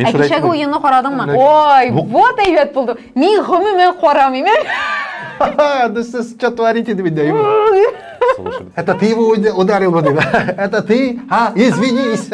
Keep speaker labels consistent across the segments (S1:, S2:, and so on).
S1: Кичәге уенны карадыңмы? Ой, вот әйбәт булды. Мин гомумән карамыйм.
S2: Да что творите, Дмитрий? Это ты его ударил, Вадим. Это ты? Извинись.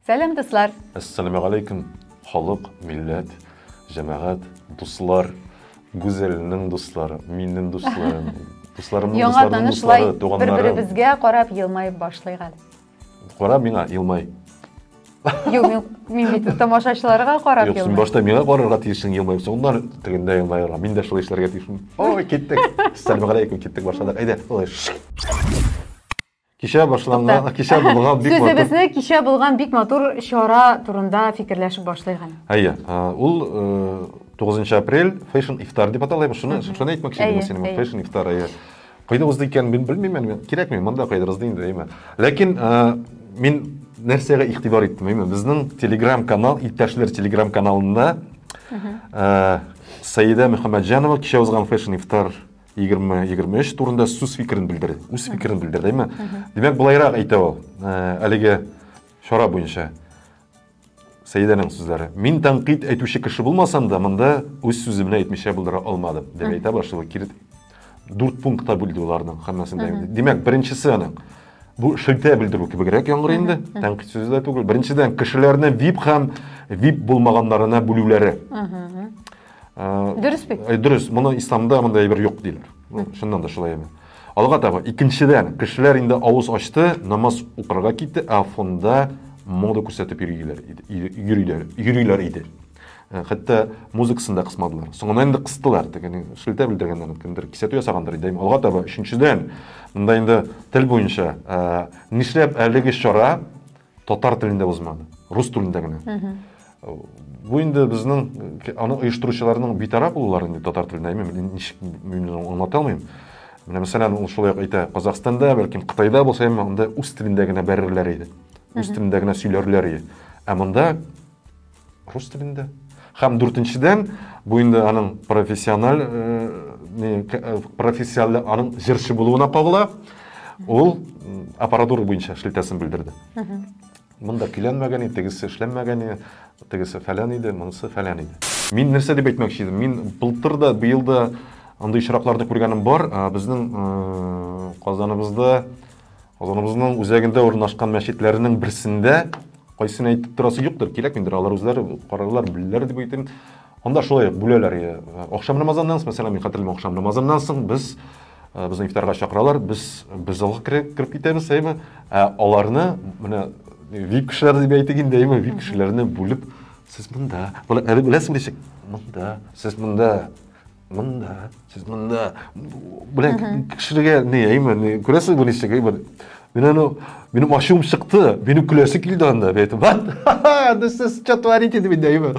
S1: Сәлам, дуслар.
S2: Ассаламу алейкум. Халык, милләт, җәмәгать, дуслар, гүзәлнең дуслары, миннең дусларым. Дусларымның
S1: Яңа
S2: дусларының
S1: танышлай
S2: дуслары, туганнары.
S1: бер-беребезгә карап елмаеп башлыйк әле.
S2: Карап миңа елмай.
S1: Юк, мин бит тамашачыларга карап
S2: Юк, син
S1: елмаеп.
S2: башта миңа карарга тиешсең елмайып, соннан тегендә елмайырга. Мин дә шулай эшләргә тиешмен. Ой, киттек. Ассаламу алейкум, киттек башладык. Әйдә, ой. Кичә башланган, кичә булган бик матур.
S1: Сүзебезне кичә булган бик матур чара турында фикерләшеп башлыйк әле.
S2: Әйе, ул 9 апрель Fashion Iftar дип аталай. Шуны әйтмәкче идем синең. Fashion Iftar әйе. Кайда узды икән белмим, кирәкми, монда кайда узды инде, әйме. Ләкин мин нәрсәгә игътибар иттем, әйме. Безнең Telegram канал, иптәшләр Telegram каналында Саида Мөхәммәтҗанова кичә узган Fashion Iftar 2023 турында сүз фикерен белдерде. Үз фикерен белдерде, әйме. Димәк, булайрак әйтә ул. Әлеге чара буенча Саиданың сүзләре. Мин тәнкыйть әйтүче кеше булмасам да, монда үз сүземне әйтмичә булдыра алмадым. Дип әйтә башлый. 4 пунктта бүлде уларның һәммәсендә. Димәк, беренчесе аның бу шелтә белдерү кебегрәк яңгыр инде. Тәнкыйть сүзе дә түгел. Беренчедән кешеләрне VIP һәм VIP булмаганнарына бүлүләре.
S1: Дөрес бит.
S2: Дөрес, моны исламда мондай бер юк диләр. Шуннан да шулай әмма. Алга таба икенчедән кешеләр инде авыз ачты, намаз укырга китте, ә фонда мода күрсәтеп йөриләр иде. Хәтта музыкасында кысмадылар. Соңыннан инде кыстылар. Ягъни шелтә белдергәннән кемдер кисәтү ясагандыр иде. Алга таба өченчедән монда инде тел буенча нишләп әлеге чара татар телендә узмады, рус телендә генә. Бу инде безнең аны оештыручыларның битараф булулары инде татар телендә, мин аңлата алмыйм. Менә мәсәлән, ул шулай әйтә, Казакъстанда, бәлки Кытайда булса, анда үз телендә генә бәрерләр иде. Үз телендә генә сөйләрләр иде. Ә монда рус телендә. Һәм 4нчедән бу инде аның профессиональ аның җырчы булуына кагыла. Ул аппаратура буенча шелтәсен белдерде. Монда киләнмәгән иде, тегесе эшләнмәгән иде, тегесе фәлән иде, монысы фәлән иде. Мин нәрсә дип әйтмәкче идем? Мин былтыр да, быел да андый очракларны күргәнем бар. Безнең Казаныбызның үзәгендә урнашкан мәчетләрнең берсендә кайсын әйтеп торасы юктыр, кирәкмидер, алар үзләре карарлар, беләләр дип әйтәм. Анда шулай бүләләр. Акшам намазыннан соң, мәсәлән, мин хәтерләмим, акшам намазыннан соң безне ифтарга чакыралар, без алга кереп китәбез, әйме. Аларны менә VIP кешеләр дип әйтик инде, әйме, VIP кешеләрне бүлеп, сез монда, беләсең дисек, монда, сез монда, сез монда. Белән кешеләргә әйме, күрәсез бу ничек, әйме. Минем ачуым чыкты, минем көләсе килде анда, әйтеп. Да сез что творите дип әйме.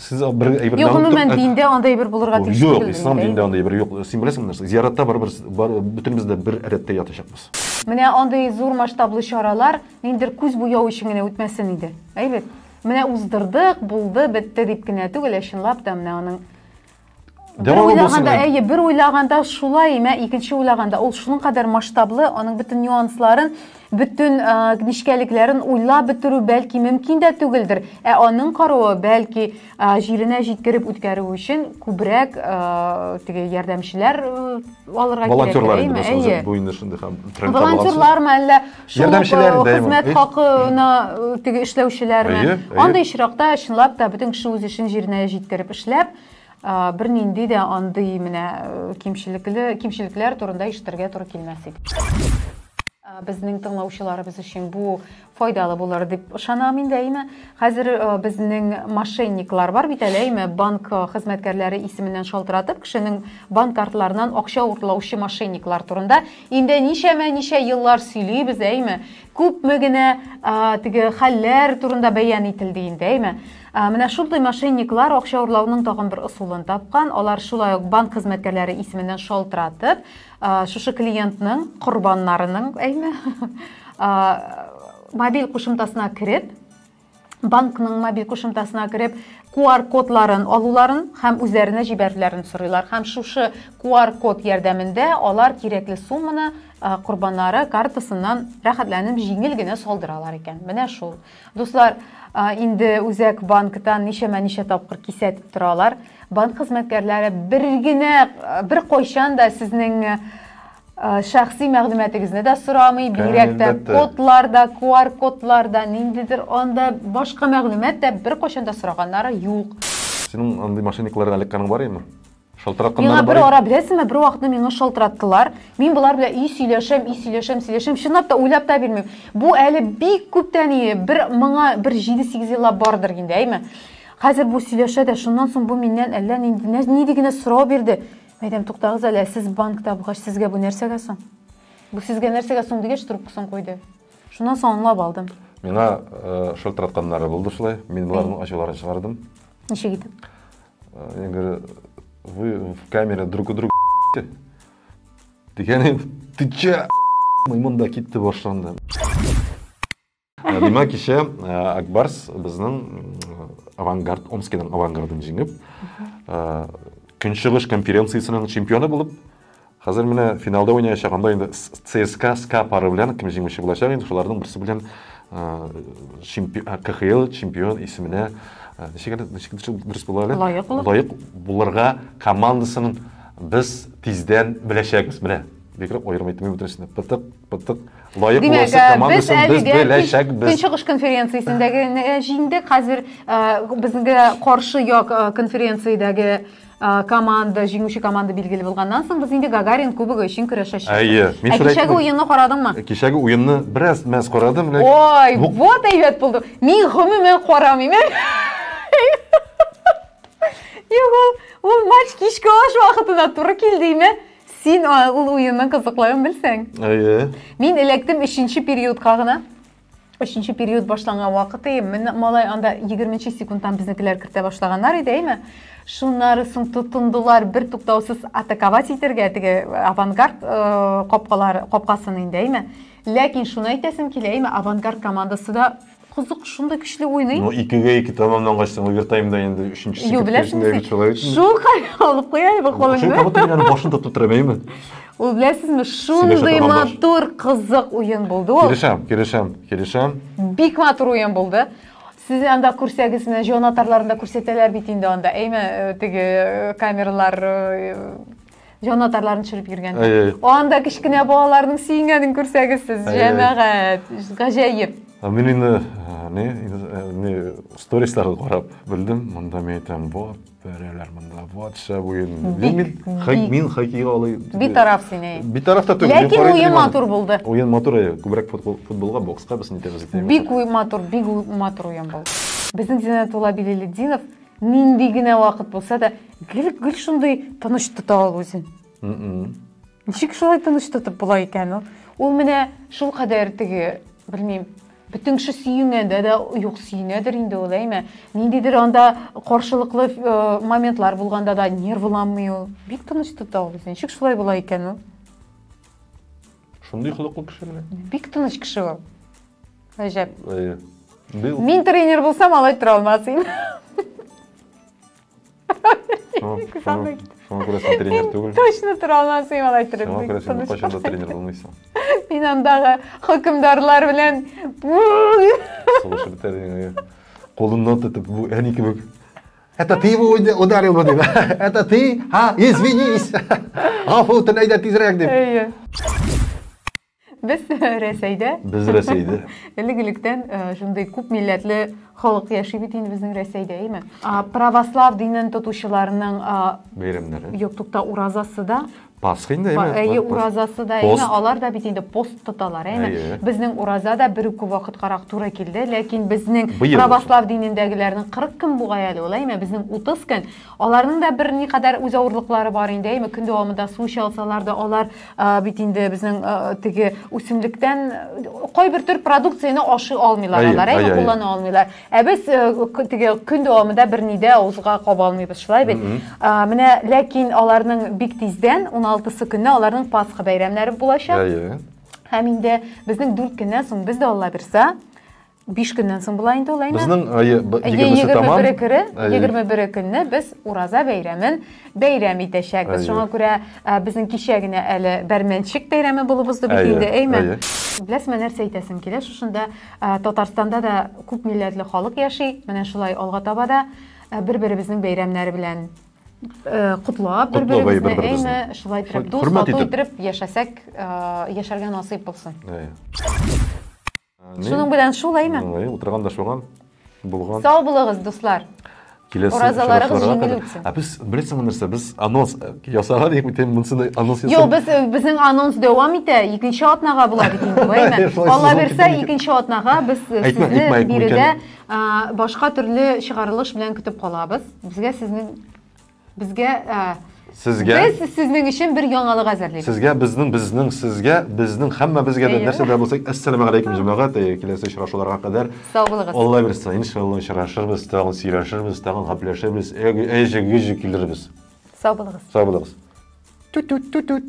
S2: Сез бер әйбер.
S1: Юк, гомумән диндә андай бер булырга тиеш түгел.
S2: Юк, ислам диндә андай бер юк. Син беләсеңме нәрсә? Зиярәттә бөтенебез дә бер рәттә ятачакбыз.
S1: Менә андай зур масштаблы чаралар ниндидер күз буяу өчен генә үтмәсен иде. Әйбәт. Менә уздырдык, булды, бетте дип кенә түгел, чынлап та менә аның бер уйлаганда шулай, икенче уйлаганда ул шуның кадәр масштаблы, аның бөтен нюансларын, бөтен нишкәлекләрен уйлап бетерү бәлки мөмкин дә түгелдер. Ә аның каравы бәлки җиренә җиткереп үткәрү өчен күбрәк теге ярдәмчеләр алырга кирәк.
S2: Волонтерлар инде бу инде шундый һәм трендта булган.
S1: Волонтерлармы әллә
S2: ярдәмчеләр
S1: хезмәт хакына теге эшләүчеләрме? Андый очракта чынлап та бөтен кеше үз эшен җиренә җиткереп эшләп, бер нинди дә андый менә кимчелекләр турында ишетергә туры килмәс иде. Безнең тыңлаучыларыбыз өчен бу файдалы булыр дип ышанам инде, әйме. Хәзер безнең мошенниклар бар бит әле, әйме, банк хезмәткәрләре исеменнән шалтыратып, кешенең банк картларыннан акча урлаучы мошенниклар турында инде ничә еллар сөйлибез, әйме. Күпме генә теге хәлләр турында бәян ителде инде, әйме. Менә шундый мошенниклар акча урлауның тагын бер ысулын тапкан. Алар шулай ук банк хезмәткәрләре исеменнән шалтыратып, шушы клиентның корбаннарының, әйме, мобиль кушымтасына кирип, банкның мобиль кушымтасына кіріп, QR кодларын алуларын һәм үзләренә җибәрүләрен сорыйлар. Һәм шушы QR код ярдәмендә алар кирәкле сумманы курбаннары картасыннан рәхәтләнеп җиңел генә салдыралар икән. Менә шул. Дуслар, инде Үзәк банктан ничә тапкыр кисәтеп торалар. Банк хезмәткәрләре бер кайчан да сезнең шәхси мәгълүматыгызны да сорамый, бигрәк тә кодларда, QR кодларда, ниндидер анда башка мәгълүмат да бер кайчан да сораганнары юк.
S2: Синең андый мошенникларга эләккәнең бар имы? Шалтыратканнар
S1: бар.
S2: Миңа
S1: бер ара беләсезме, бер вакытны миңа шалтыраттылар. Мин булар белән сөйләшәм, чынлап та уйлап та бирмим. Бу әле бик күптән моңа 7-8 еллап бардыр инде, әйме? Хәзер бу сөйләшә дә, шуннан соң бу миннән әллә ни дигән сорау бирде. Мәйдәм, туктагыз әле, сез банкта булгач, сезгә бу нәрсәгә соң? Бу сезгә нәрсәгә соң дигәч, трубкасын куйды. Шуннан соң аңлап алдым.
S2: Миңа шалтыратканнары булды шулай. Мин буларның ачуларын чыгардым.
S1: Ничек итеп?
S2: Я говорю, вы в камере друг у друга дигән, ты че? Монда китте башланды. Димәк, кичә Акбарс безнең авангард, Омскиның авангардын җиңеп, Көнчыгыш конференциясының чемпионы булып, хәзер менә финалда уйнаячагында инде ЦСКА пары белән ким җиңүче булачак инде, шуларның берсе белән КХЛ чемпион исеменә ничек дөрес була әле? Лаек булырга командасының без тиздән беләчәкбез, менә. Бигрәк аерым әйтмәй үтәсенә. Пытык лаек буласы командасын без беләчәкбез.
S1: Көнчыгыш конференциясендәге җиңдек, хәзер безгә каршы як конференциядәге команда, җиңүче команда билгеле булганнан соң без инде Гагарин кубогы өчен көрәшәчәк. Кичәге уенны карадыңмы?
S2: Кичәге уенны бераз мәз карадым.
S1: Ой, вот әйбәт булды. Мин гомумән карамыйм. Ул матч кичке аш вакытына туры килдиме? Син ул уенның кызыклыгын белсәң. Мин эләктем 3нче периодка гына. 3нче период башланган вакыты, малай анда 20 секундтан безнекеләр кертә башлаганнар иде, әйме? Шуннары соң тотындылар бер туктаусыз атаковать итәргә, теге авангард капкасын инде, әйме? Ләкин шуны әйтәсем килә, әйме, авангард командасы да кызык, шунда көчле уйный.
S2: Ну 2-2 тамамлангач, овертаймда инде 3нче секундтагы чоловек.
S1: Шул алып куя бу колыңны.
S2: Шул кабат башын тотып тора бейме?
S1: Ул беләсезме, шундый матур, кызык уен булды ул.
S2: Келешәм.
S1: Бик матур уен булды. Сез анда күрсәгез, менә җанатарларында күрсәтәләр бит инде анда. Әйме, теге камералар җанатарларын төшереп йөргән. Анда кичкенә балаларның сөйгәнен күрсәгез, җәмәгать, гаҗәеп.
S2: Мен инде сторисларны карап белдем, монда мен әйтәм, вот, бәрәләр монда, вот шәп уен. Мин хоккейга алай.
S1: Битараф сине.
S2: Битараф та түгел.
S1: Ләкин уен матур булды.
S2: Уен матур, күбрәк футболга, бокска без нитәбез итәбез.
S1: Бик матур уен булды. Безнең Зиннәтулла Билелетдинов нинди генә вакыт булса да, гел шундый тыныч тота ал үзен. Ничек шулай тыныч тотып була икән ул? Ул менә шул кадәр теге, белмим, бүтән кеше сөйгәндә дә юк сөйнәдер инде ул, әйме? Ниндидер анда каршылыклы моментлар булганда да нервланмый ул. Бик тыныч тота ул үзен. Ничек шулай була икән ул?
S2: Шундый хылыклы кеше менә.
S1: Бик тыныч кеше ул. Гаҗәп. Мин тренер булсам, алай тора алмасым.
S2: Шуңа күрәсен тренер түгел.
S1: Точно тора алмасым, алай торып.
S2: Шуңа күрәсен кайчан да тренер булмыйсың.
S1: Мин андагы хөкемдарлар белән
S2: слушай, битәргә. Колыннан тотып, бу әни кебек. Это ты его ударил, вот это. Это ты? Извинись. Гафу, ты әйдә тизрәк дип.
S1: Без Рәсәйдә. Элек-электән шундый күп милләтле халык яши бит инде безнең Рәсәйдә, әйме? Православ динен тотучыларның
S2: бәйрәмнәре.
S1: Юк, тукта, уразасы да.
S2: Пасха инде, әйме?
S1: Уразасы да, әйме, алар да бит инде пост тоталар, әйме? Безнең ураза да бер үк вакыт карак туры килде, ләкин безнең православ динендәгеләрнең 40 көн бугай әле ул, әйме? Безнең 30 көн. Аларның да бер никадәр үз авырлыклары бар инде, әйме? Көн дәвамында су чалсалар да алар бит инде безнең теге үсемлектән кайбер төр продукцияны ашый алмыйлар алар, әйме? Куллана алмыйлар. Без теге көн дәвамында бер нидә авызга кабалмыйбыз, шулай бит. Менә ләкин аларның бик тиздән 16 көнне аларның Пасха бәйрәмнәре булачак. Һәм инде безнең 4 көннән соң, без дә Алла бирсә, 5 көндән соң була инде ул әйме.
S2: Безнең 20 тамам.
S1: 21 көнне без Ураза бәйрәмен бәйрәм итәчәкбез. Шуңа күрә безнең кичә генә әле Бәрмәнчек бәйрәме булып узды бит инде, әйме. Беләсезме, нәрсә әйтәсем килә? Шушында Татарстанда да күп милләтле халык яши. Менә шулай алга таба да бер-беребезнең бәйрәмнәре белән кутлап, бер-беребезне әйме, шулай итеп дус итеп яшәсәк, яшәргә насыйп булсын. Шуның белән шулаймы?
S2: Утырганда шуган булган.
S1: Сау булыгыз, дуслар. Уразаларыгыз җиңел үтсен.
S2: Без беләсеңме нәрсә, без анонс ясаган идек бит, монсы анонс ясап.
S1: Юк, безнең анонс дәвам итә. Икенче атнага була бит инде, әйме. Алла берсә, икенче атнага без сезне биредә башка төрле чыгарылыш белән көтеп калабыз. Безгә Biz sizning өчен bir яңалык әзерлибез.
S2: Безнең һәммәбезгә дә нәрсә дә булсак, ассаламу алейкум җәмәгать, киләсе очрашуларга кадәр.
S1: Сау булыгыз.
S2: Алла берсе, иншалла очрашырбыз, тагын сөйләшербез, тагын гапләшәбез, әҗе килербез.
S1: Сау булыгыз.
S2: Сау булыгыз. Тут.